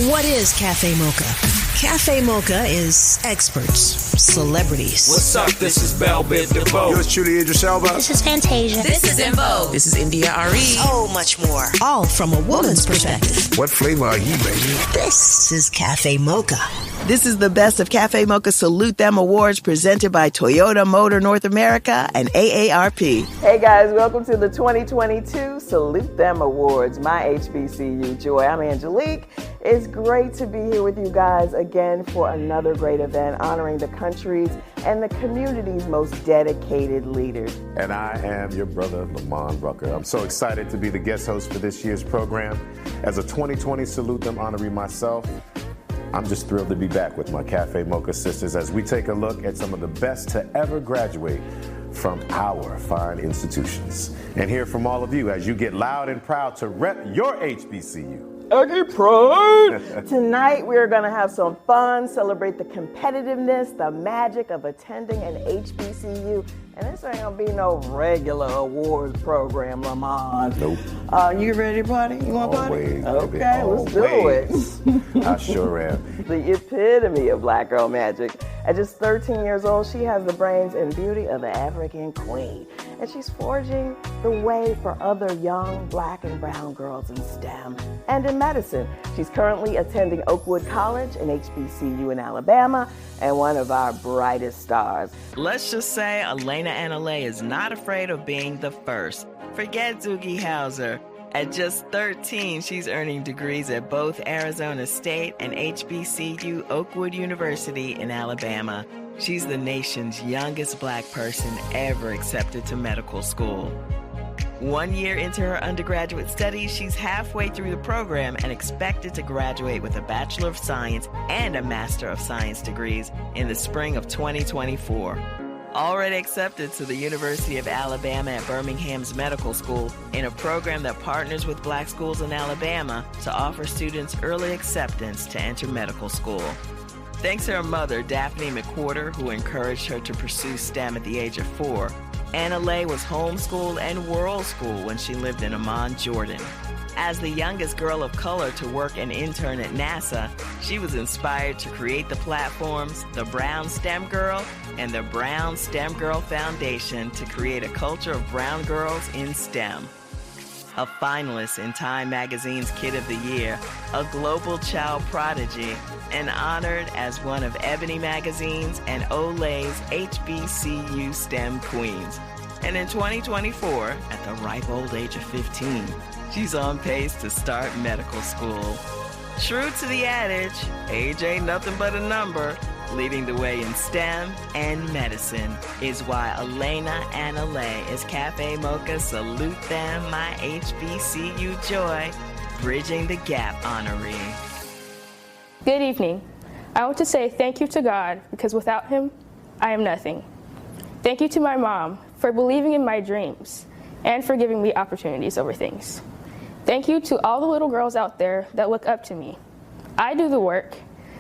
What is Cafe Mocha? Cafe Mocha is experts, celebrities. What's up? This is Belbit DeVoe. Yours truly, Idris Elba. This is Fantasia. This is Invo. This is India Re. So much more. All from a woman's perspective. What flavor are you, baby? This is Cafe Mocha. This is the Best of Cafe Mocha Salute Them Awards presented by Toyota Motor North America and AARP. Hey guys, welcome to the 2022 Salute Them Awards. My HBCU joy. I'm Angelique. It's great to be here with you guys again for another great event honoring the country's and the community's most dedicated leaders. And I am your brother, Lamont Rucker. I'm so excited to be the guest host for this year's program. As a 2020 Salute Them honoree myself, I'm just thrilled to be back with my Cafe Mocha sisters as we take a look at some of the best to ever graduate from our fine institutions. And hear from all of you as you get loud and proud to rep your HBCU. Okay, pride. Tonight we're going to have some fun, celebrate the competitiveness, the magic of attending an HBCU. And this ain't going to be no regular awards program, Lamont. Nope. You ready to party? You want to party? Okay, let's do it. I sure am. The epitome of black girl magic. At just 13 years old, she has the brains and beauty of an African queen. And she's forging the way for other young black and brown girls in STEM and in medicine. She's currently attending Oakwood College, an HBCU in Alabama, and one of our brightest stars. Let's just say Elena Anale is not afraid of being the first. Forget Doogie Howser. At just 13, she's earning degrees at both Arizona State and HBCU Oakwood University in Alabama. She's the nation's youngest black person ever accepted to medical school. 1 year into her undergraduate studies, she's halfway through the program and expected to graduate with a Bachelor of Science and a Master of Science degrees in the spring of 2024. Already accepted to the University of Alabama at Birmingham's Medical School in a program that partners with black schools in Alabama to offer students early acceptance to enter medical school. Thanks to her mother, Daphne McWhorter, who encouraged her to pursue STEM at the age of 4, Anale was homeschooled and world schooled when she lived in Amman, Jordan. As the youngest girl of color to work and intern at NASA, she was inspired to create the platforms The Brown STEM Girl and the Brown STEM Girl Foundation to create a culture of brown girls in STEM. A finalist in Time Magazine's Kid of the Year, a global child prodigy, and honored as one of Ebony Magazine's and Olay's HBCU STEM Queens. And in 2024, at the ripe old age of 15, she's on pace to start medical school. True to the adage, age ain't nothing but a number, leading the way in STEM and medicine is why Elena Anale is Cafe Mocha Salute Them, my HBCU joy, Bridging the Gap honoree. Good evening. I want to say thank you to God because without him, I am nothing. Thank you to my mom for believing in my dreams and for giving me opportunities over things. Thank you to all the little girls out there that look up to me. I do the work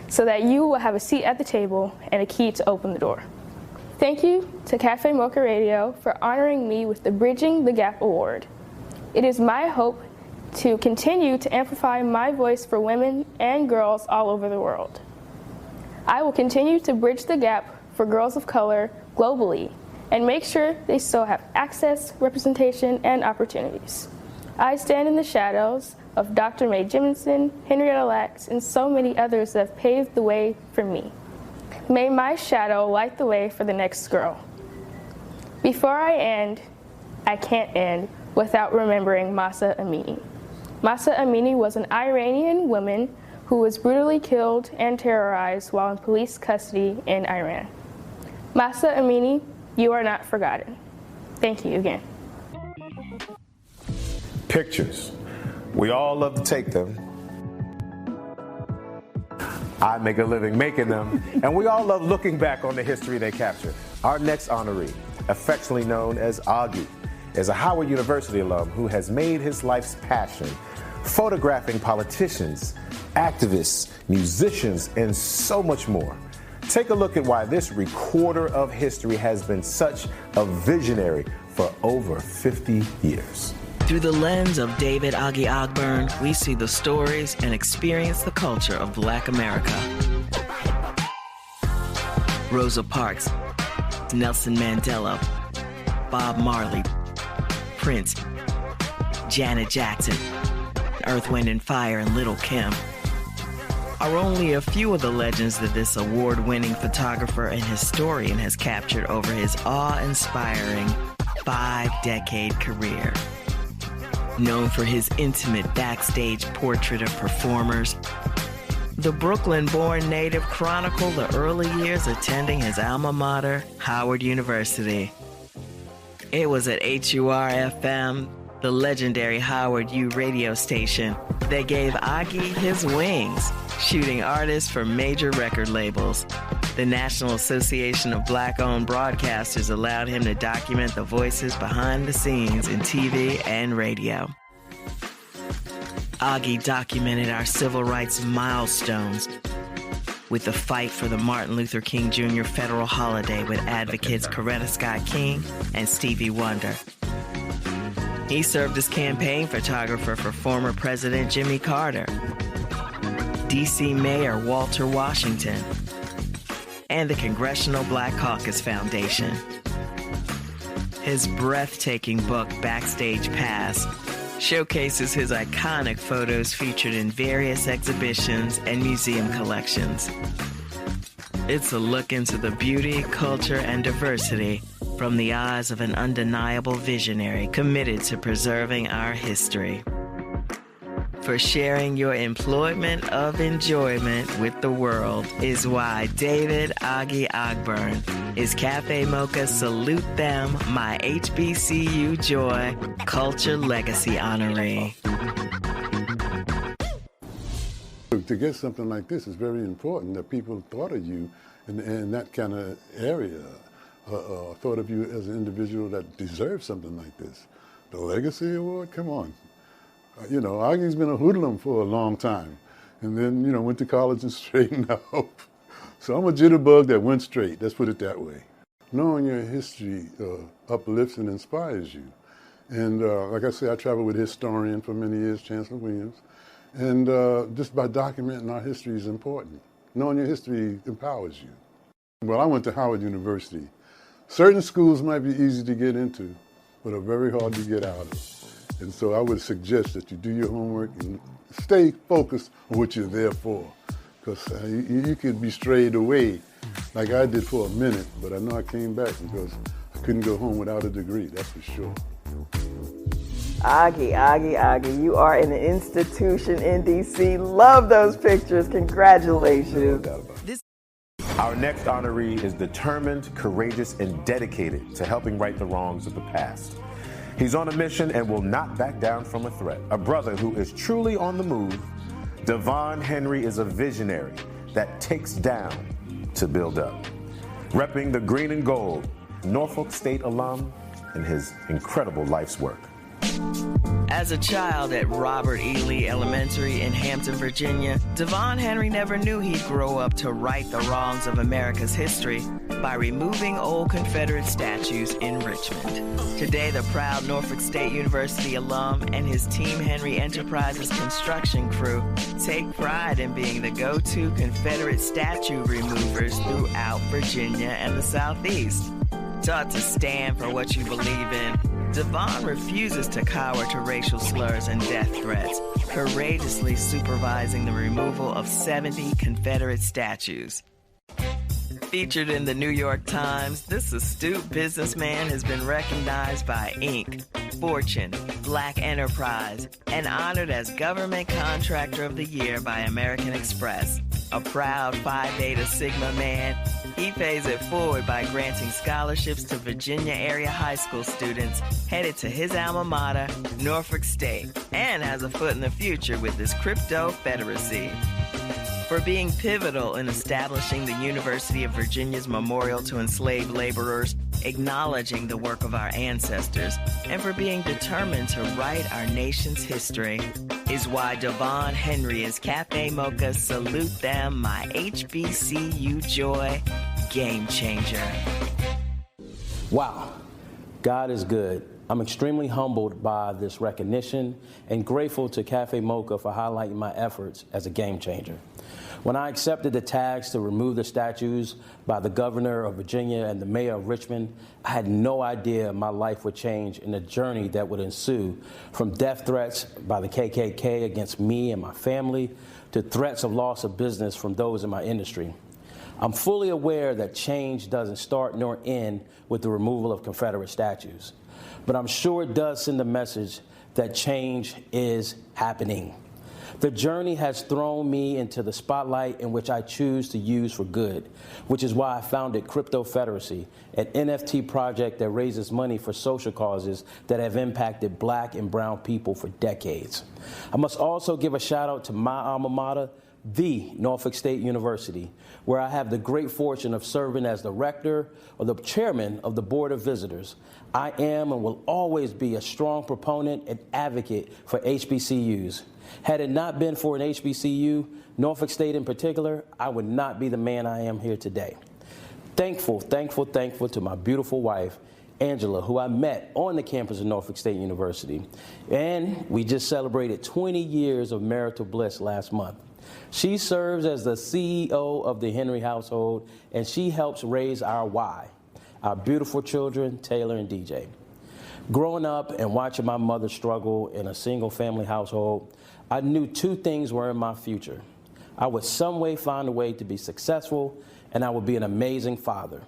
so that you will have a seat at the table and a key to open the door. Thank you to Cafe Mocha Radio for honoring me with the Bridging the Gap Award. It is my hope to continue to amplify my voice for women and girls all over the world. I will continue to bridge the gap for girls of color globally and make sure they still have access, representation, and opportunities. I stand in the shadows of Dr. Mae Jemison, Henrietta Lacks, and so many others that have paved the way for me. May my shadow light the way for the next girl. Before I end, I can't end without remembering Mahsa Amini. Mahsa Amini was an Iranian woman who was brutally killed and terrorized while in police custody in Iran. Mahsa Amini, you are not forgotten. Thank you again. Pictures. We all love to take them. I make a living making them. And we all love looking back on the history they captured. Our next honoree, affectionately known as Augie, is a Howard University alum who has made his life's passion photographing politicians, activists, musicians, and so much more. Take a look at why this recorder of history has been such a visionary for over 50 years. Through the lens of David Augie Ogburn, we see the stories and experience the culture of Black America. Rosa Parks, Nelson Mandela, Bob Marley, Prince, Janet Jackson, Earth, Wind and Fire, and Little Kim are only a few of the legends that this award-winning photographer and historian has captured over his awe-inspiring 5-decade career. Known for his intimate backstage portrait of performers, the Brooklyn-born native chronicled the early years attending his alma mater, Howard University. It was at HUR-FM, the legendary Howard U radio station, that gave Augie his wings, shooting artists for major record labels. The National Association of Black-owned Broadcasters allowed him to document the voices behind the scenes in TV and radio. Augie documented our civil rights milestones with the fight for the Martin Luther King Jr. federal holiday with advocates Coretta Scott King and Stevie Wonder. He served as campaign photographer for former President Jimmy Carter, D.C. Mayor Walter Washington, and the Congressional Black Caucus Foundation. His breathtaking book, Backstage Pass, showcases his iconic photos featured in various exhibitions and museum collections. It's a look into the beauty, culture, and diversity from the eyes of an undeniable visionary committed to preserving our history. For sharing your employment of enjoyment with the world is why David Augie Ogburn is Cafe Mocha Salute Them, my HBCU Joy Culture Legacy honoree. To get something like this is very important that people thought of you in that kind of area, thought of you as an individual that deserves something like this. The Legacy Award, come on. You know, Augie's been a hoodlum for a long time, and then, you know, went to college and straightened out. So I'm a jitterbug that went straight, let's put it that way. Knowing your history uplifts and inspires you. And like I say, I traveled with a historian for many years, Chancellor Williams, and just by documenting our history is important. Knowing your history empowers you. Well, I went to Howard University. Certain schools might be easy to get into, but are very hard to get out of. And so I would suggest that you do your homework and stay focused on what you're there for. Because you could be strayed away like I did for a minute, but I know I came back because I couldn't go home without a degree, that's for sure. Augie, you are an institution in D.C. Love those pictures. Congratulations. Our next honoree is determined, courageous, and dedicated to helping right the wrongs of the past. He's on a mission and will not back down from a threat. A brother who is truly on the move. Devon Henry is a visionary that takes down to build up. Repping the green and gold, Norfolk State alum, and his incredible life's work. As a child at Robert E. Lee Elementary in Hampton, Virginia, Devon Henry never knew he'd grow up to right the wrongs of America's history by removing old Confederate statues in Richmond. Today, the proud Norfolk State University alum and his Team Henry Enterprises construction crew take pride in being the go-to Confederate statue removers throughout Virginia and the Southeast. Taught to stand for what you believe in, Devon refuses to cower to racial slurs and death threats, courageously supervising the removal of 70 Confederate statues. Featured in the New York Times, this astute businessman has been recognized by Inc., Fortune, Black Enterprise, and honored as Government Contractor of the Year by American Express. A proud Phi Beta Sigma man, he pays it forward by granting scholarships to Virginia area high school students headed to his alma mater, Norfolk State, and has a foot in the future with his crypto Federacy. For being pivotal in establishing the University of Virginia's memorial to enslaved laborers, acknowledging the work of our ancestors, and for being determined to write our nation's history, is why Devon Henry is Cafe Mocha Salute Them, my HBCU Joy Game Changer. Wow, God is good. I'm extremely humbled by this recognition and grateful to Cafe Mocha for highlighting my efforts as a game changer. When I accepted the task to remove the statues by the governor of Virginia and the mayor of Richmond, I had no idea my life would change in the journey that would ensue, from death threats by the KKK against me and my family to threats of loss of business from those in my industry. I'm fully aware that change doesn't start nor end with the removal of Confederate statues, but I'm sure it does send a message that change is happening. The journey has thrown me into the spotlight in which I choose to use for good, which is why I founded Crypto Federacy, an NFT project that raises money for social causes that have impacted Black and brown people for decades. I must also give a shout out to my alma mater, the Norfolk State University, where I have the great fortune of serving as the rector or the chairman of the Board of Visitors. I am and will always be a strong proponent and advocate for HBCUs. Had it not been for an HBCU, Norfolk State in particular, I would not be the man I am here today. Thankful to my beautiful wife, Angela, who I met on the campus of Norfolk State University. And we just celebrated 20 years of marital bliss last month. She serves as the CEO of the Henry household, and she helps raise our why, our beautiful children, Taylor and DJ. Growing up and watching my mother struggle in a single-family household, I knew two things were in my future. I would some way find a way to be successful, and I would be an amazing father.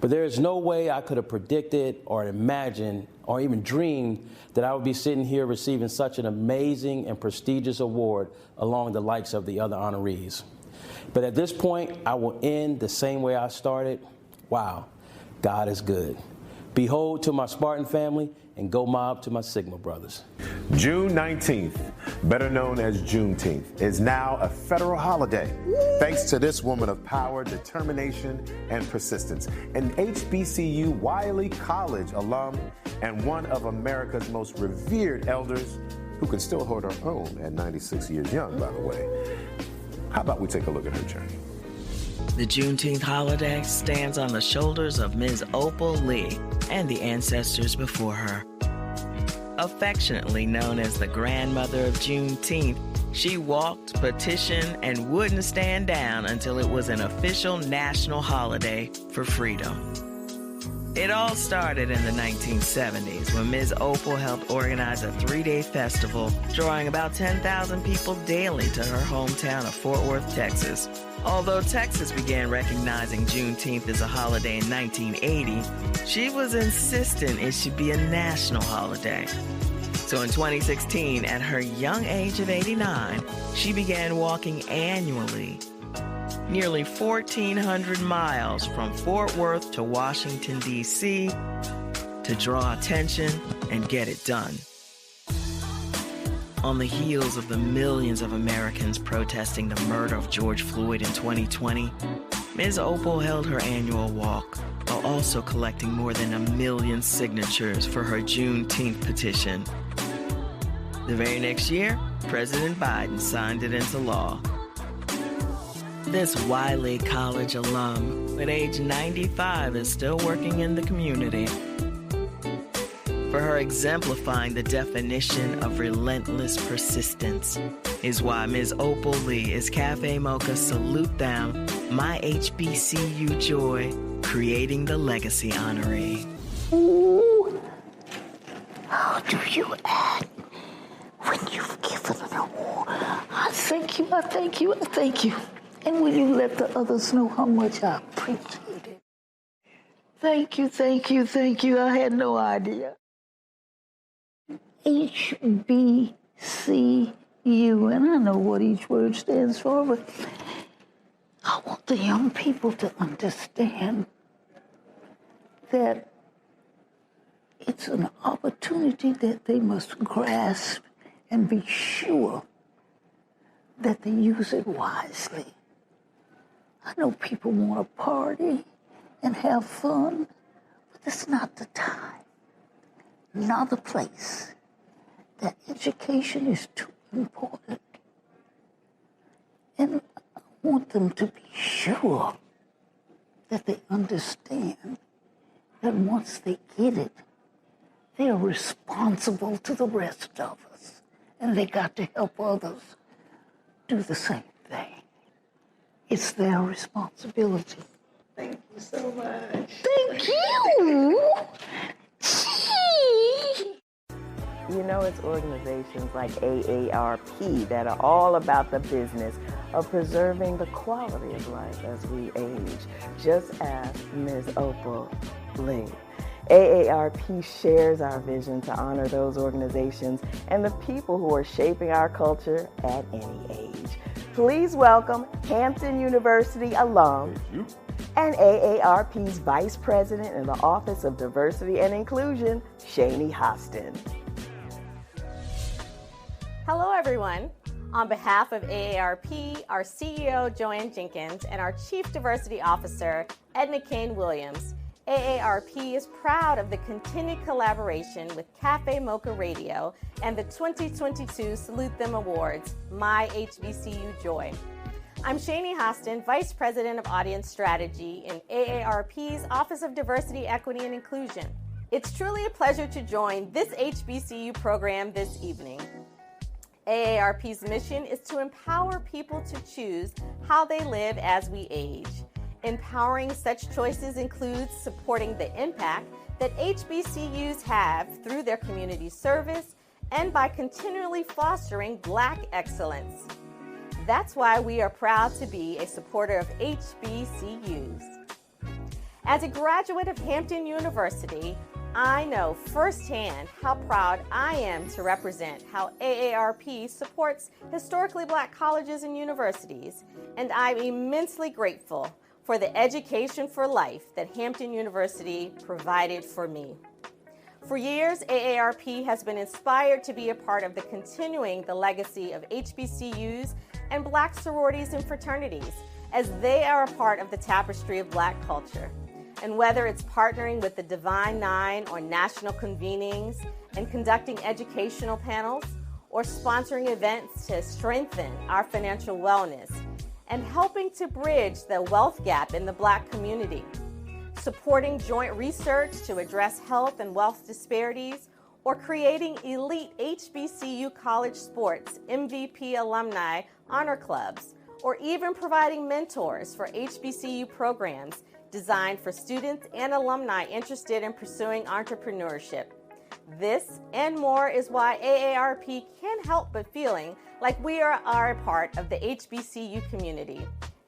But there is no way I could have predicted or imagined or even dreamed that I would be sitting here receiving such an amazing and prestigious award along the likes of the other honorees. But at this point, I will end the same way I started. Wow, God is good. Behold to my Spartan family, and go mob to my Sigma brothers. June 19th, better known as Juneteenth, is now a federal holiday. Thanks to this woman of power, determination, and persistence, an HBCU Wiley College alum and one of America's most revered elders who can still hold her own at 96 years young, by the way. How about we take a look at her journey? The Juneteenth holiday stands on the shoulders of Ms. Opal Lee and the ancestors before her. Affectionately known as the grandmother of Juneteenth, she walked, petitioned, and wouldn't stand down until it was an official national holiday for freedom. It all started in the 1970s when Ms. Opal helped organize a 3-day festival, drawing about 10,000 people daily to her hometown of Fort Worth, Texas. Although Texas began recognizing Juneteenth as a holiday in 1980, she was insistent it should be a national holiday. So in 2016, at her young age of 89, she began walking annually, nearly 1,400 miles from Fort Worth to Washington, D.C., to draw attention and get it done. On the heels of the millions of Americans protesting the murder of George Floyd in 2020, Ms. Opal held her annual walk while also collecting more than 1 million signatures for her Juneteenth petition. The very next year, President Biden signed it into law. This Wiley College alum, at age 95, is still working in the community. For her exemplifying the definition of relentless persistence is why Ms. Opal Lee is Cafe Mocha Salute Them, My HBCU Joy, creating the legacy honoree. Ooh, how do you act when you've given an award? I thank you, I thank you, I thank you. And will you let the others know how much I appreciate it? Thank you, thank you, thank you. I had no idea. HBCU, and I know what each word stands for, but I want the young people to understand that it's an opportunity that they must grasp and be sure that they use it wisely. I know people want to party and have fun, but it's not the time, not the place. That education is too important. And I want them to be sure that they understand that once they get it, they're responsible to the rest of us. And they got to help others do the same thing. It's their responsibility. Thank you so much. Thank you. You know, it's organizations like AARP that are all about the business of preserving the quality of life as we age, just as Ms. Opal Lee. AARP shares our vision to honor those organizations and the people who are shaping our culture at any age. Please welcome Hampton University alum and AARP's Vice President in the Office of Diversity and Inclusion, Shani Hostin. Hello, everyone. On behalf of AARP, our CEO, Joanne Jenkins, and our Chief Diversity Officer, Edna Kane-Williams, AARP is proud of the continued collaboration with Cafe Mocha Radio and the 2022 Salute Them Awards, My HBCU Joy. I'm Shani Hostin, Vice President of Audience Strategy in AARP's Office of Diversity, Equity, and Inclusion. It's truly a pleasure to join this HBCU program this evening. AARP's mission is to empower people to choose how they live as we age. Empowering such choices includes supporting the impact that HBCUs have through their community service and by continually fostering Black excellence. That's why we are proud to be a supporter of HBCUs. As a graduate of Hampton University, I know firsthand how proud I am to represent how AARP supports historically Black colleges and universities, and I'm immensely grateful for the education for life that Hampton University provided for me. For years, AARP has been inspired to be a part of continuing the legacy of HBCUs and Black sororities and fraternities, as they are a part of the tapestry of Black culture. And whether it's partnering with the Divine Nine on national convenings and conducting educational panels, or sponsoring events to strengthen our financial wellness, and helping to bridge the wealth gap in the Black community, supporting joint research to address health and wealth disparities, or creating elite HBCU college sports MVP alumni honor clubs, or even providing mentors for HBCU programs designed for students and alumni interested in pursuing entrepreneurship. This and more is why AARP can't help but feeling like we are a part of the HBCU community,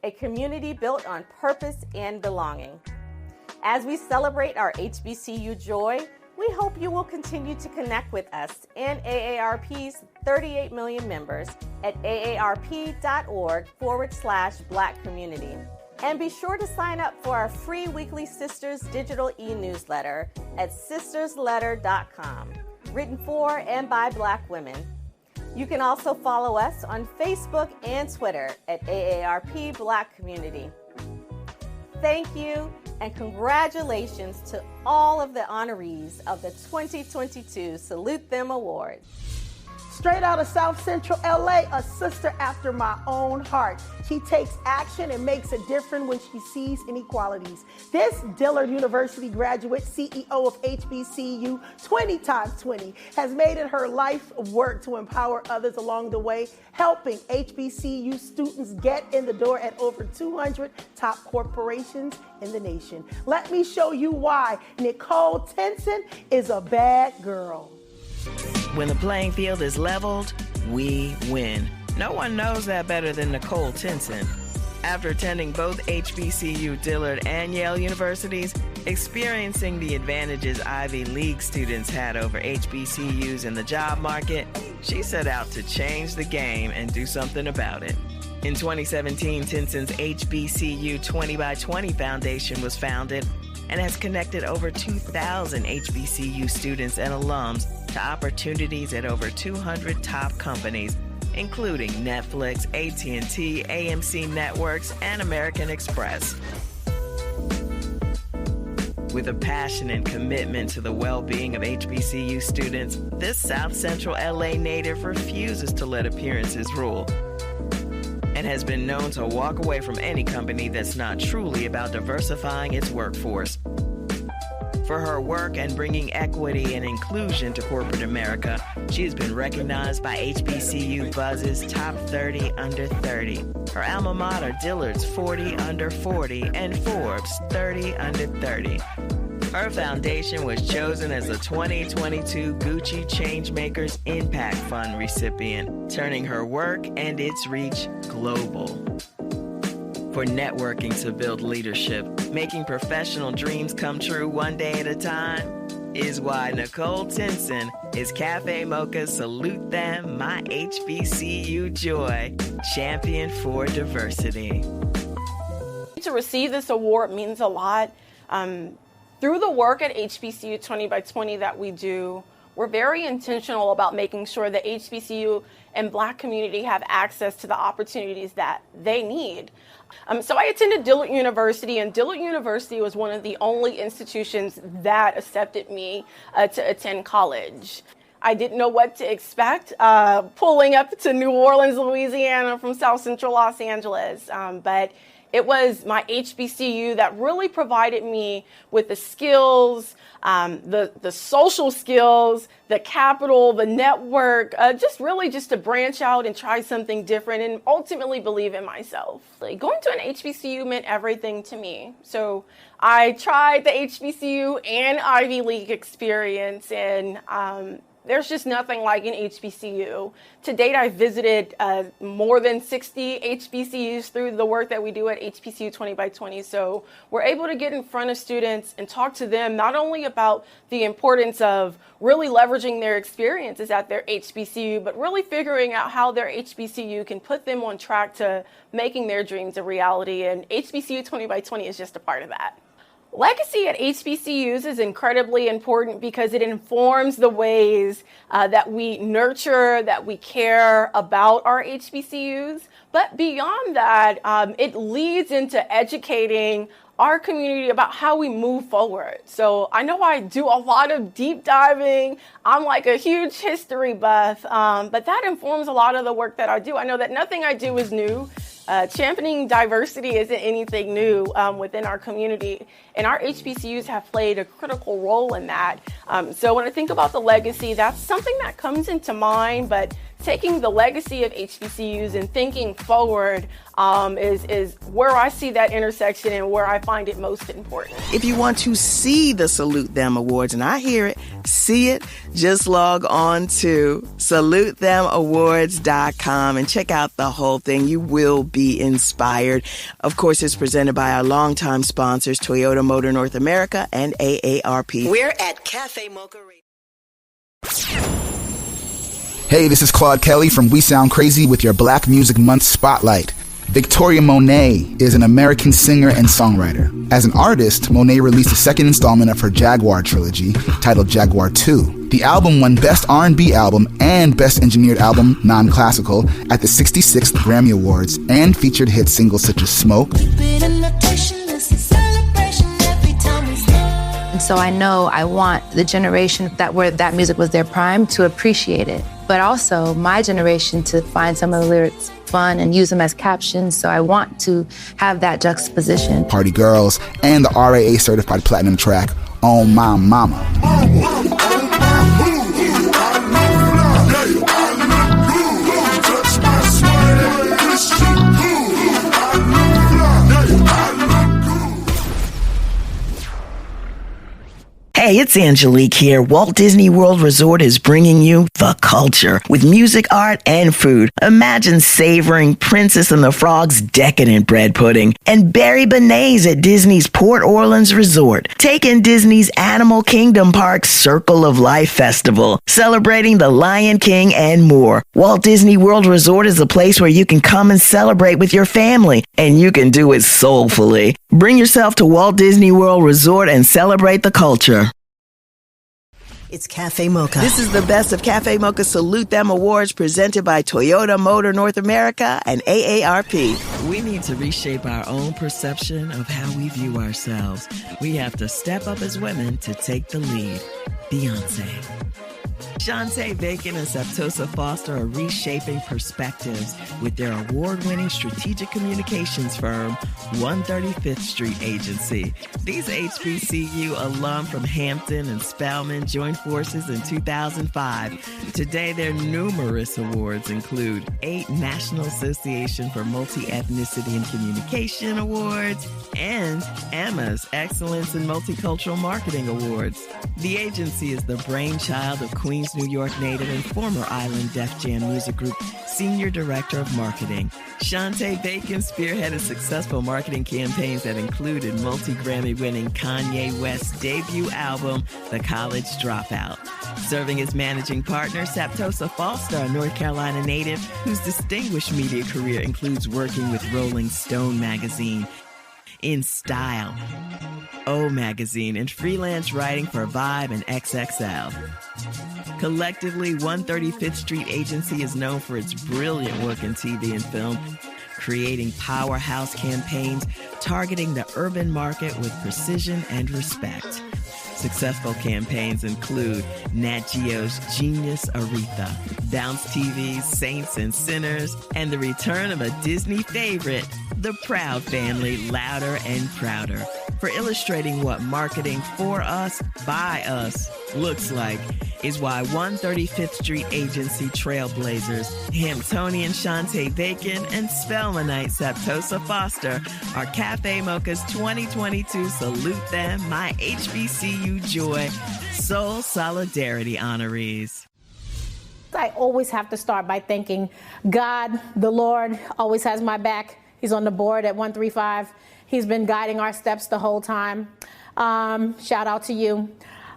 a community built on purpose and belonging. As we celebrate our HBCU joy, we hope you will continue to connect with us and AARP's 38 million members at aarp.org/Black community. And be sure to sign up for our free weekly Sisters digital e-newsletter at sistersletter.com, written for and by Black women. You can also follow us on Facebook and Twitter at AARP Black Community. Thank you and congratulations to all of the honorees of the 2022 Salute Them Award. Straight out of South Central LA, a sister after my own heart. She takes action and makes a difference when she sees inequalities. This Dillard University graduate, CEO of HBCU 20x20, has made it her life work to empower others along the way, helping HBCU students get in the door at over 200 top corporations in the nation. Let me show you why Nicole Tenson is a bad girl. When the playing field is leveled, we win. No one knows that better than Nicole Tenson. After attending both HBCU Dillard and Yale universities, experiencing the advantages Ivy League students had over HBCUs in the job market, she set out to change the game and do something about it. In 2017, Tenson's HBCU 20x20 Foundation was founded and has connected over 2,000 HBCU students and alums to opportunities at over 200 top companies, including Netflix, AT&T, AMC Networks, and American Express. With a passion and commitment to the well-being of HBCU students, this South Central LA native refuses to let appearances rule and has been known to walk away from any company that's not truly about diversifying its workforce. For her work and bringing equity and inclusion to corporate America, she has been recognized by HBCU Buzz's Top 30 Under 30. Her alma mater, Dillard's 40 Under 40, and Forbes 30 Under 30. Her foundation was chosen as a 2022 Gucci Changemakers Impact Fund recipient, turning her work and its reach global. For networking to build leadership, making professional dreams come true one day at a time, is why Nicole Tinson is Cafe Mocha's Salute Them, My HBCU Joy, champion for diversity. To receive this award means a lot. Through the work at HBCU 20 by 20 that we do, we're very intentional about making sure that HBCU and Black community have access to the opportunities that they need. So I attended Dillard University, and Dillard University was one of the only institutions that accepted me to attend college. I didn't know what to expect pulling up to New Orleans, Louisiana from South Central Los Angeles, but it was my HBCU that really provided me with the skills, the social skills, the capital, the network, just to branch out and try something different and ultimately believe in myself. Like, going to an HBCU meant everything to me. So I tried the HBCU and Ivy League experience, and there's just nothing like an HBCU. To date, I've visited more than 60 HBCUs through the work that we do at HBCU 20 by 20. So we're able to get in front of students and talk to them not only about the importance of really leveraging their experiences at their HBCU, but really figuring out how their HBCU can put them on track to making their dreams a reality. And HBCU 20 by 20 is just a part of that. Legacy at HBCUs is incredibly important because it informs the ways that we nurture, that we care about our HBCUs. But beyond that, it leads into educating our community about how we move forward. So I know I do a lot of deep diving. I'm like a huge history buff, but that informs a lot of the work that I do. I know that nothing I do is new. Championing diversity isn't anything new within our community, and our HBCUs have played a critical role in that. So when I think about the legacy, that's something that comes into mind, but taking the legacy of HBCUs and thinking forward is where I see that intersection and where I find it most important. If you want to see the Salute Them Awards, and I hear it, see it, just log on to salutethemawards.com and check out the whole thing. You will be inspired. Of course, it's presented by our longtime sponsors, Toyota Motor North America and AARP. We're at Cafe Mocha Radio. Hey, this is Claude Kelly from We Sound Crazy with your Black Music Month Spotlight. Victoria Monet is an American singer and songwriter. As an artist, Monet released a second installment of her Jaguar trilogy, titled Jaguar 2. The album won Best R&B Album and Best Engineered Album Non-Classical at the 66th Grammy Awards, and featured hit singles such as Smoke. And so I know I want the generation where that music was their prime to appreciate it, but also my generation to find some of the lyrics fun and use them as captions. So I want to have that juxtaposition. Party Girls, and the RAA certified platinum track, On My Mama. Hey, it's Angelique here. Walt Disney World Resort is bringing you the culture with music, art, and food. Imagine savoring Princess and the Frog's decadent bread pudding and berry beignets at Disney's Port Orleans Resort. Take in Disney's Animal Kingdom Park's Circle of Life Festival, celebrating the Lion King and more. Walt Disney World Resort is a place where you can come and celebrate with your family, and you can do it soulfully. Bring yourself to Walt Disney World Resort and celebrate the culture. It's Cafe Mocha. This is the best of Cafe Mocha Salute Them Awards presented by Toyota Motor North America and AARP. We need to reshape our own perception of how we view ourselves. We have to step up as women to take the lead. Beyonce. Shantae Bacon and Saptosa Foster are reshaping perspectives with their award-winning strategic communications firm, 135th Street Agency. These HBCU alum from Hampton and Spelman joined forces in 2005. Today, their numerous awards include 8 National Association for Multi-Ethnicity and Communication Awards and Emma's Excellence in Multicultural Marketing Awards. The agency is the brainchild of Queens, New York native and former Island Def Jam Music Group Senior Director of Marketing. Shantae Bacon spearheaded successful marketing campaigns that included multi-Grammy-winning Kanye West's debut album, The College Dropout. Serving as managing partner, Saptosa Foster, a North Carolina native whose distinguished media career includes working with Rolling Stone magazine, In Style, O Magazine, and freelance writing for Vibe and XXL. Collectively, 135th Street Agency is known for its brilliant work in TV and film, creating powerhouse campaigns targeting the urban market with precision and respect. Successful campaigns include Nat Geo's Genius Aretha, Bounce TV's Saints and Sinners, and the return of a Disney favorite, The Proud Family, Louder and Prouder. For illustrating what marketing for us, by us, looks like, is why 135th Street Agency trailblazers, Hamptonian Shantae Bacon and Spelmanite Saptosa Foster are Cafe Mocha's 2022 Salute Them, My HBCU Joy Soul Solidarity honorees. I always have to start by thanking God, the Lord, always has my back. He's on the board at 135. He's been guiding our steps the whole time. Shout out to you.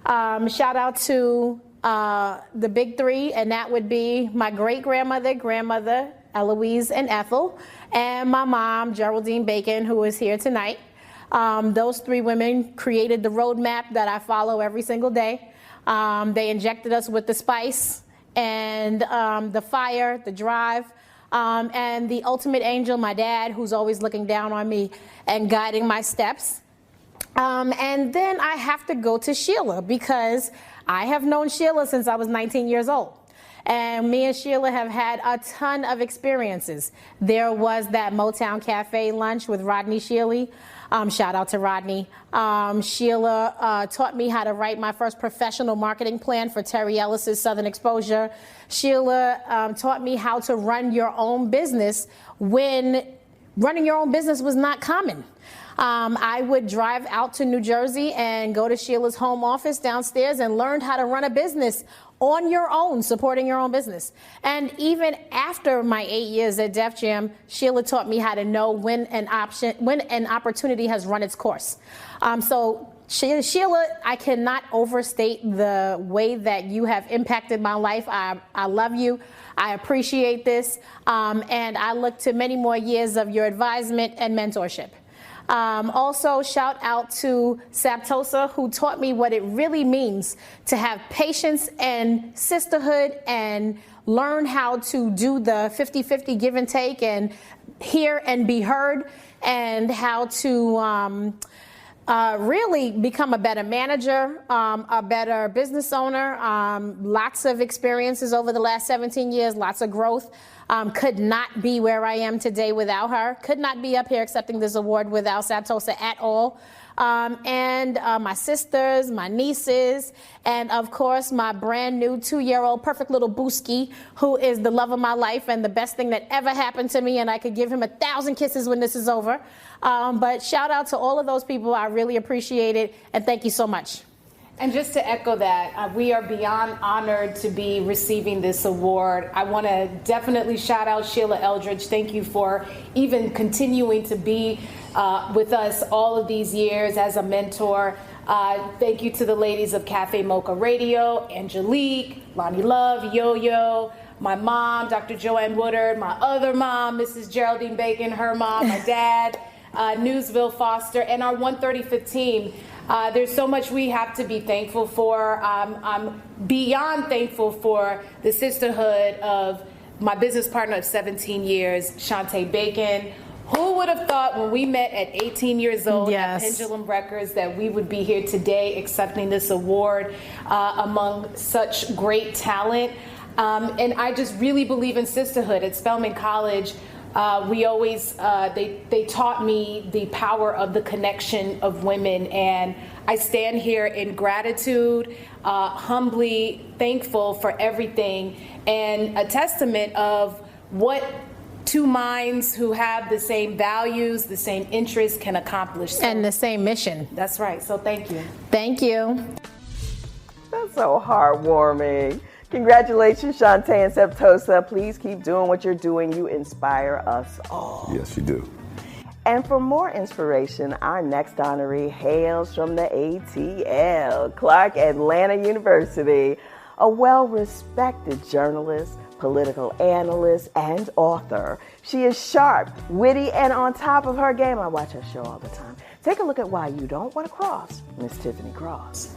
Shout out to the big three, and that would be my great-grandmother, Eloise and Ethel, and my mom, Geraldine Bacon, who is here tonight. Those 3 women created the roadmap that I follow every single day. They injected us with the spice and the fire, the drive, and the ultimate angel, my dad, who's always looking down on me and guiding my steps. And then I have to go to Sheila, because I have known Sheila since I was 19 years old. And me and Sheila have had a ton of experiences. There was that Motown Cafe lunch with Rodney Shealy. Shout out to Rodney. Sheila taught me how to write my first professional marketing plan for Terry Ellis's Southern Exposure. Sheila taught me how to run your own business when running your own business was not common. I would drive out to New Jersey and go to Sheila's home office downstairs and learned how to run a business on your own, supporting your own business. And even after my 8 years at Def Jam, Sheila taught me how to know when an opportunity has run its course. So Sheila, I cannot overstate the way that you have impacted my life. I love you. I appreciate this. And I look to many more years of your advisement and mentorship. Also, shout out to Saptosa, who taught me what it really means to have patience and sisterhood and learn how to do the 50-50 give and take and hear and be heard, and how to really become a better manager, a better business owner. Lots of experiences over the last 17 years, lots of growth. Could not be where I am today without her. Could not be up here accepting this award without Saptosa at all. And my sisters, my nieces, and of course my brand new 2-year-old perfect little Booski, who is the love of my life and the best thing that ever happened to me, and I could give him 1,000 kisses when this is over. But shout out to all of those people. I really appreciate it, and thank you so much. And just to echo that, we are beyond honored to be receiving this award. I want to definitely shout out Sheila Eldridge. Thank you for even continuing to be with us all of these years as a mentor. Thank you to the ladies of Cafe Mocha Radio, Angelique, Lonnie Love, Yo-Yo, my mom, Dr. Joanne Woodard, my other mom, Mrs. Geraldine Bacon, her mom, my dad, Newsville Foster, and our 135th team. There's so much we have to be thankful for. I'm beyond thankful for the sisterhood of my business partner of 17 years, Shantae Bacon, Who would have thought when we met at 18 years old at Pendulum Records that we would be here today accepting this award among such great talent? And I just really believe in sisterhood. At Spelman College, we always, they taught me the power of the connection of women. And I stand here in gratitude, humbly thankful for everything, and a testament of what two minds who have the same values, the same interests can accomplish. And the same mission. That's right. So thank you. Thank you. That's so heartwarming. Congratulations, Shantae and Septosa. Please keep doing what you're doing. You inspire us all. Yes, you do. And for more inspiration, our next honoree hails from the ATL, Clark Atlanta University, a well-respected journalist, political analyst, and author. She is sharp, witty, and on top of her game. I watch her show all the time. Take a look at why you don't want to cross Miss Tiffany Cross.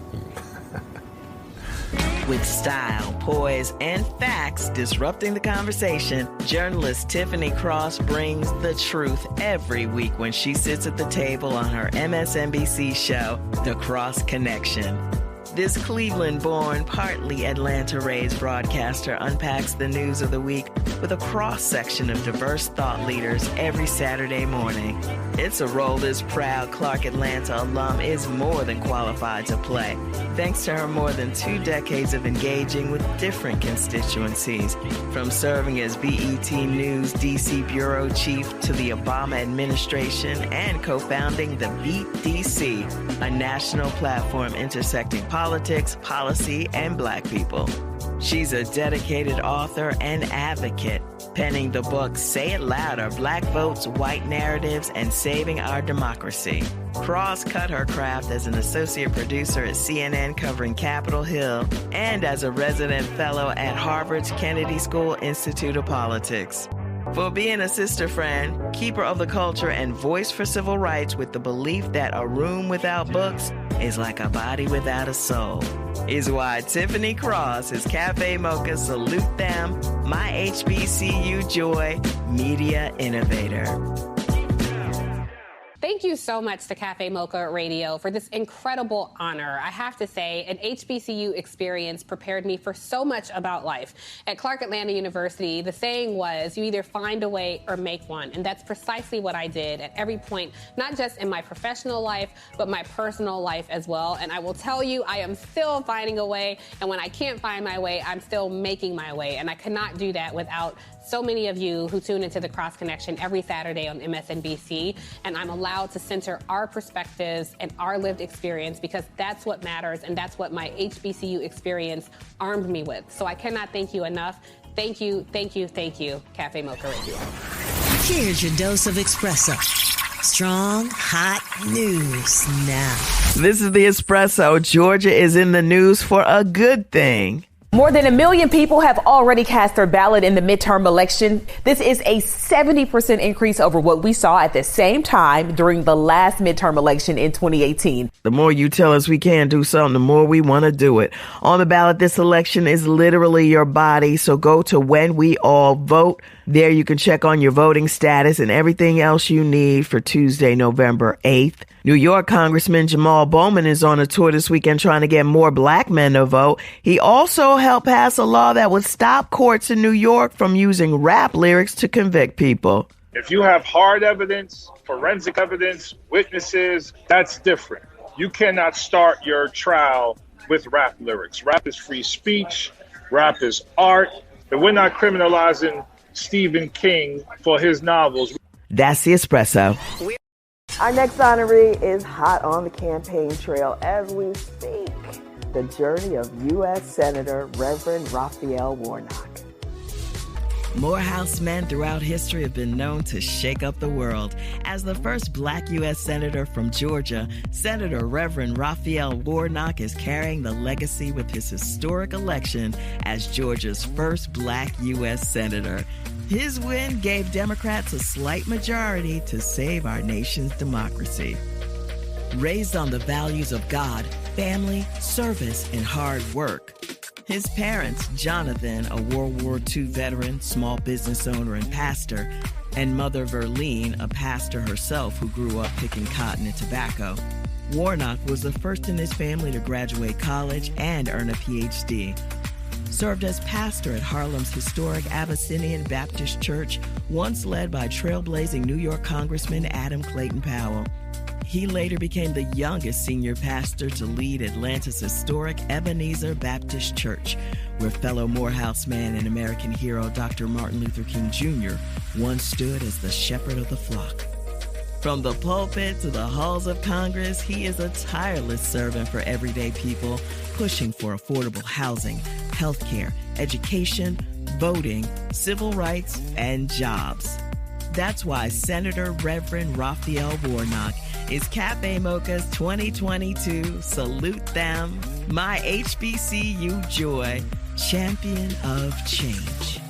With style, poise, and facts disrupting the conversation, journalist Tiffany Cross brings the truth every week when she sits at the table on her MSNBC show, The Cross Connection. This Cleveland-born, partly Atlanta-raised broadcaster unpacks the news of the week with a cross-section of diverse thought leaders every Saturday morning. It's a role this proud Clark Atlanta alum is more than qualified to play, thanks to her more than 2 decades of engaging with different constituencies, from serving as BET News DC Bureau Chief to the Obama administration and co-founding the Beat DC, a national platform intersecting politics, policy, and Black people. She's a dedicated author and advocate, penning the book Say It Louder, Black Votes, White Narratives, and Saving Our Democracy. Cross cut her craft as an associate producer at CNN covering Capitol Hill and as a resident fellow at Harvard's Kennedy School Institute of Politics. For being a sister friend, keeper of the culture, and voice for civil rights with the belief that a room without books is like a body without a soul, is why Tiffany Cross is Cafe Mocha Salute Them, my HBCU Joy, Media Innovator. Thank you so much to Cafe Mocha Radio for this incredible honor. I have to say, an HBCU experience prepared me for so much about life. At Clark Atlanta University, the saying was, you either find a way or make one. And that's precisely what I did at every point, not just in my professional life, but my personal life as well. And I will tell you, I am still finding a way. And when I can't find my way, I'm still making my way. And I cannot do that without so many of you who tune into the Cross Connection every Saturday on MSNBC, and I'm allowed to center our perspectives and our lived experience because that's what matters, and that's what my HBCU experience armed me with. So I cannot thank you enough. Thank you, thank you, thank you, Cafe Mocha Radio. Here's your dose of espresso. Strong, hot news now. This is the Espresso. Georgia is in the news for a good thing. More than 1 million people have already cast their ballot in the midterm election. This is a 70% increase over what we saw at the same time during the last midterm election in 2018. The more you tell us we can't do something, the more we want to do it. On the ballot this election is literally your body, so go to When We All Vote. There you can check on your voting status and everything else you need for Tuesday, November 8th. New York Congressman Jamal Bowman is on a tour this weekend trying to get more Black men to vote. He also helped pass a law that would stop courts in New York from using rap lyrics to convict people. If you have hard evidence, forensic evidence, witnesses, that's different. You cannot start your trial with rap lyrics. Rap is free speech. Rap is art. And we're not criminalizing Stephen King for his novels. That's the Espresso. Our next honoree is hot on the campaign trail as we speak. The journey of U.S. Senator Reverend Raphael Warnock. Morehouse men throughout history have been known to shake up the world. As the first Black U.S. Senator from Georgia, Senator Reverend Raphael Warnock is carrying the legacy with his historic election as Georgia's first Black U.S. Senator. His win gave Democrats a slight majority to save our nation's democracy. Raised on the values of God, family, service, and hard work. His parents, Jonathan, a World War II veteran, small business owner, and pastor, and Mother Verline, a pastor herself who grew up picking cotton and tobacco. Warnock was the first in his family to graduate college and earn a PhD. Served as pastor at Harlem's historic Abyssinian Baptist Church, once led by trailblazing New York Congressman Adam Clayton Powell. He later became the youngest senior pastor to lead Atlanta's historic Ebenezer Baptist Church, where fellow Morehouse man and American hero Dr. Martin Luther King Jr. once stood as the shepherd of the flock. From the pulpit to the halls of Congress, he is a tireless servant for everyday people, pushing for affordable housing, healthcare, education, voting, civil rights, and jobs. That's why Senator Reverend Raphael Warnock is Cafe Mocha's 2022 Salute Them, My HBCU Joy, Champion of Change.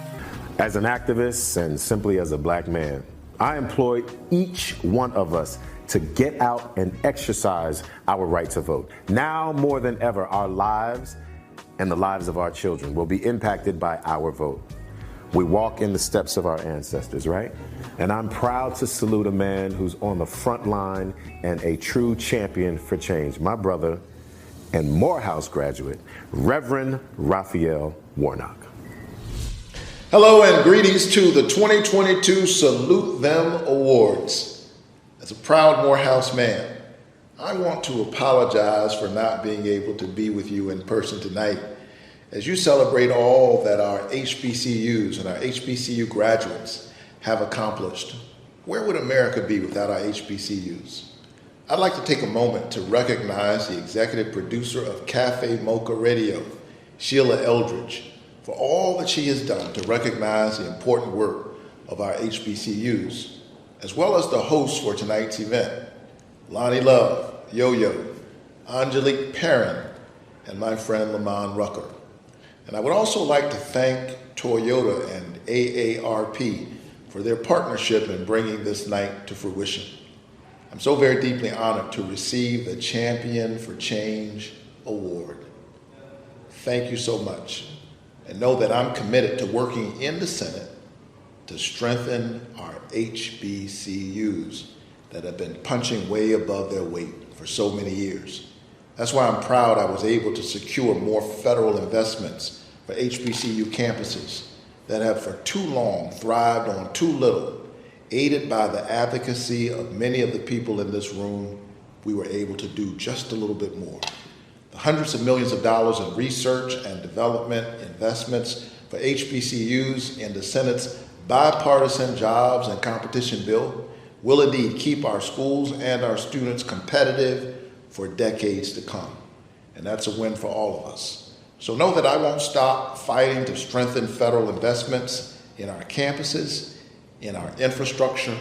As an activist and simply as a black man, I implore each one of us to get out and exercise our right to vote. Now more than ever, our lives and the lives of our children will be impacted by our vote. We walk in the steps of our ancestors, right? And I'm proud to salute a man who's on the front line and a true champion for change, my brother and Morehouse graduate, Reverend Raphael Warnock. Hello and greetings to the 2022 Salute Them Awards. As a proud Morehouse man, I want to apologize for not being able to be with you in person tonight as you celebrate all that our HBCUs and our HBCU graduates have accomplished. Where would America be without our HBCUs? I'd like to take a moment to recognize the executive producer of Cafe Mocha Radio, Sheila Eldridge, for all that she has done to recognize the important work of our HBCUs, as well as the hosts for tonight's event, Lonnie Love, Yo-Yo, Angelique Perrin, and my friend Lamont Rucker. And I would also like to thank Toyota and AARP for their partnership in bringing this night to fruition. I'm so very deeply honored to receive the Champion for Change Award. Thank you so much. And know that I'm committed to working in the Senate to strengthen our HBCUs that have been punching way above their weight for so many years. That's why I'm proud I was able to secure more federal investments for HBCU campuses that have for too long thrived on too little. Aided by the advocacy of many of the people in this room, we were able to do just a little bit more. The hundreds of millions of dollars in research and development investments for HBCUs in the Senate's bipartisan jobs and competition bill will indeed keep our schools and our students competitive for decades to come. And that's a win for all of us. So know that I won't stop fighting to strengthen federal investments in our campuses, in our infrastructure,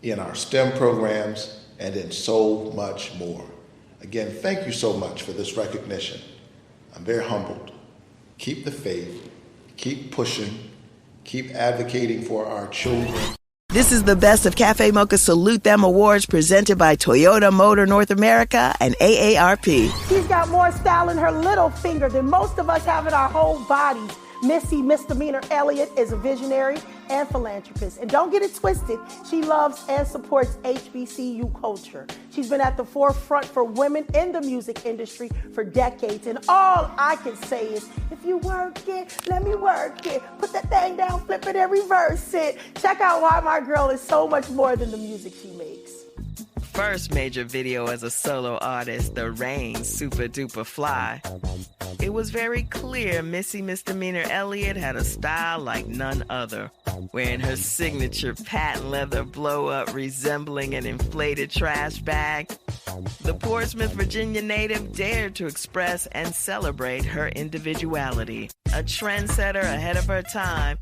in our STEM programs, and in so much more. Again, thank you so much for this recognition. I'm very humbled. Keep the faith, keep pushing, keep advocating for our children. This is the Best of Cafe Mocha Salute Them Awards presented by Toyota Motor North America and AARP. She's got more style in her little finger than most of us have in our whole bodies. Missy Misdemeanor Elliott is a visionary and philanthropist. And don't get it twisted, she loves and supports HBCU culture. She's been at the forefront for women in the music industry for decades. And all I can say is, if you work it, let me work it. Put that thing down, flip it and reverse it. Check out why my girl is so much more than the music she makes. First major video as a solo artist, The Rain, Super Duper Fly. It was very clear Missy Misdemeanor Elliott had a style like none other, wearing her signature patent leather blow-up resembling an inflated trash bag. The Portsmouth, Virginia native dared to express and celebrate her individuality, a trendsetter ahead of her time.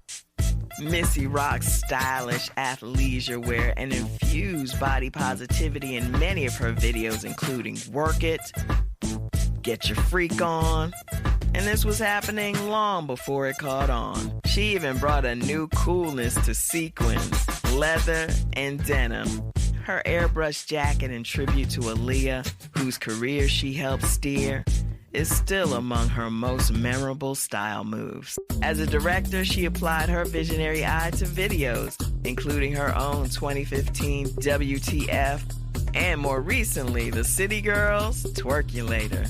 Missy rocks stylish athleisure wear and infused body positivity in many of her videos, including Work It, Get Your Freak On, and this was happening long before it caught on. She even brought a new coolness to sequins, leather, and denim. Her airbrush jacket in tribute to Aaliyah, whose career she helped steer, is still among her most memorable style moves. As a director, she applied her visionary eye to videos, including her own 2015 WTF, and more recently, the City Girls Twerkulator.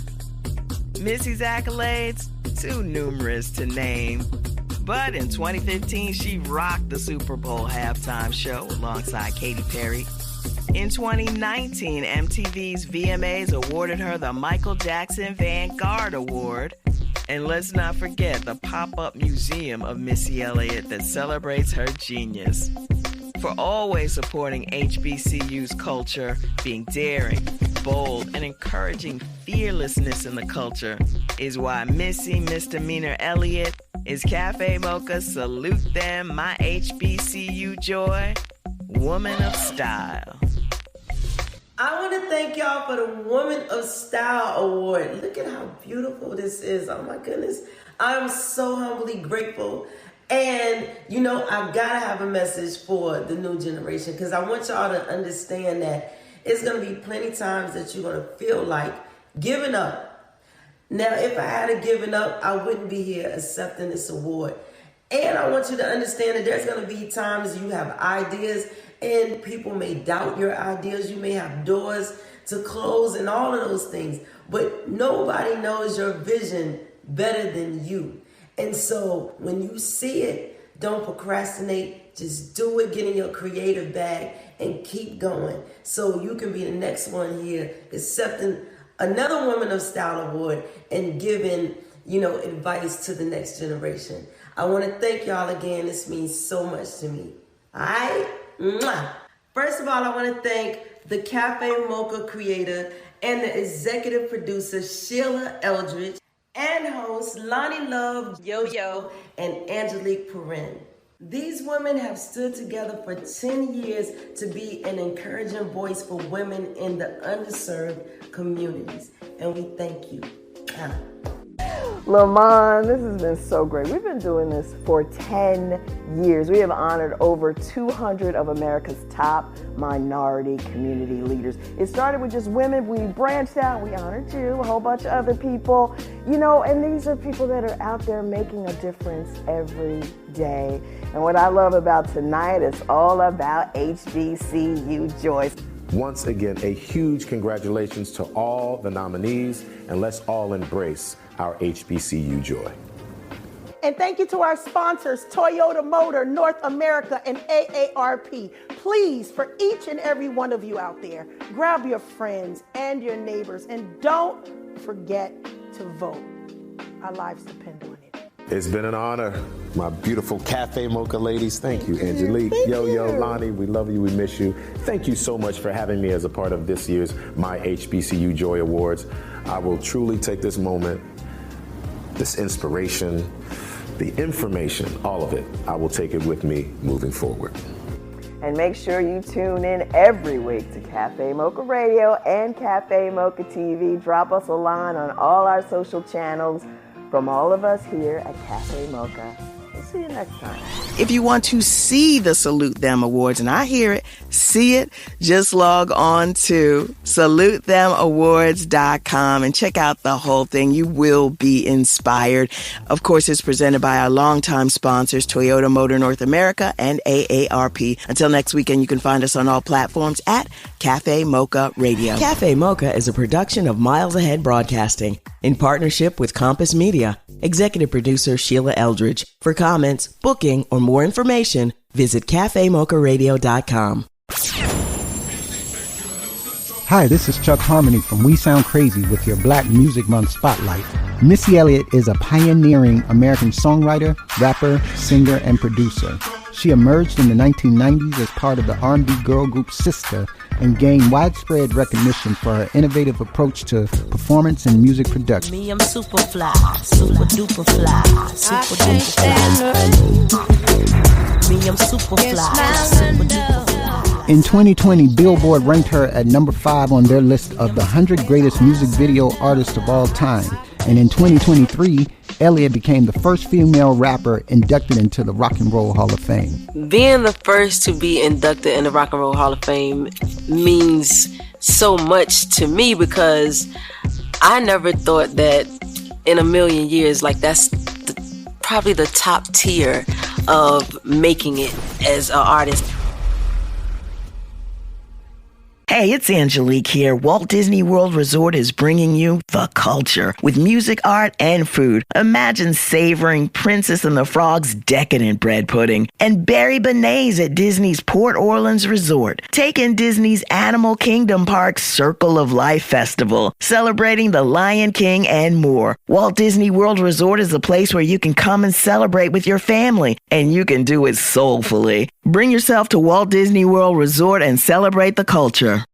Missy's accolades, too numerous to name, but in 2015, she rocked the Super Bowl halftime show alongside Katy Perry. In 2019, MTV's VMAs awarded her the Michael Jackson Vanguard Award. And let's not forget the pop-up museum of Missy Elliott that celebrates her genius. For always supporting HBCU's culture, being daring, bold, and encouraging fearlessness in the culture is why Missy Misdemeanor Elliott is Cafe Mocha Salute Them, My HBCU Joy, Woman of Style. I want to thank y'all for the Woman of Style Award. Look at how beautiful this is. Oh my goodness. I'm so humbly grateful. And, you know, I've got to have a message for the new generation because I want y'all to understand that it's going to be plenty of times that you're going to feel like giving up. Now, if I had given up, I wouldn't be here accepting this award. And I want you to understand that there's going to be times you have ideas and people may doubt your ideas. You may have doors to close and all of those things. But nobody knows your vision better than you. And so when you see it, don't procrastinate. Just do it, get in your creative bag and keep going. So you can be the next one here accepting another Woman of Style Award and giving, you know, advice to the next generation. I want to thank y'all again. This means so much to me. All right? Mwah. First of all, I want to thank the Cafe Mocha creator and the executive producer, Sheila Eldridge, and host Lonnie Love, Yo-Yo, and Angelique Perrin. These women have stood together for 10 years to be an encouraging voice for women in the underserved communities. And we thank you. Lamont, this has been so great. We've been doing this for 10 years. We have honored over 200 of America's top minority community leaders. It started with just women. We branched out. We honored you, a whole bunch of other people, you know, and these are people that are out there making a difference every day. And what I love about tonight is all about HBCU joy. Once again, a huge congratulations to all the nominees, and let's all embrace our HBCU joy. And thank you to our sponsors, Toyota Motor, North America, and AARP. Please, for each and every one of you out there, grab your friends and your neighbors, and don't forget to vote. Our lives depend on it. It's been an honor, my beautiful Cafe Mocha ladies. Thank you, Angelique, Yo-Yo, Lonnie. We love you, we miss you. Thank you so much for having me as a part of this year's My HBCU Joy Awards. I will truly take this moment, this inspiration, the information, all of it, I will take it with me moving forward. And make sure you tune in every week to Cafe Mocha Radio and Cafe Mocha TV. Drop us a line on all our social channels. From all of us here at Cafe Mocha, we'll see you next time. If you want to see the Salute Them Awards, and I hear it, see it, just log on to salutethemawards.com and check out the whole thing. You will be inspired. Of course, it's presented by our longtime sponsors, Toyota Motor North America and AARP. Until next weekend, you can find us on all platforms at Cafe Mocha Radio. Cafe Mocha is a production of Miles Ahead Broadcasting in partnership with Compass Media. Executive producer Sheila Eldridge. For comments, booking, or more information, visit cafemocharadio.com. Hi, this is Chuck Harmony from We Sound Crazy with your Black Music Month Spotlight. Missy Elliott is a pioneering American songwriter, rapper, singer, and producer. She emerged in the 1990s as part of the R&B girl group Sister and gained widespread recognition for her innovative approach to performance and music production. Me, I'm super fly, super duper fly, super duper fly. Me, I'm super fly, super duper fly. In 2020, Billboard ranked her at number 5 on their list of the 100 greatest music video artists of all time. And in 2023, Elliott became the first female rapper inducted into the Rock and Roll Hall of Fame. Being the first to be inducted in the Rock and Roll Hall of Fame means so much to me because I never thought that in a million years, like that's probably the top tier of making it as an artist. Hey, it's Angelique here. Walt Disney World Resort is bringing you the culture with music, art, and food. Imagine savoring Princess and the Frog's decadent bread pudding and berry beignets at Disney's Port Orleans Resort. Take in Disney's Animal Kingdom Park's Circle of Life Festival, celebrating the Lion King and more. Walt Disney World Resort is a place where you can come and celebrate with your family, and you can do it soulfully. Bring yourself to Walt Disney World Resort and celebrate the culture.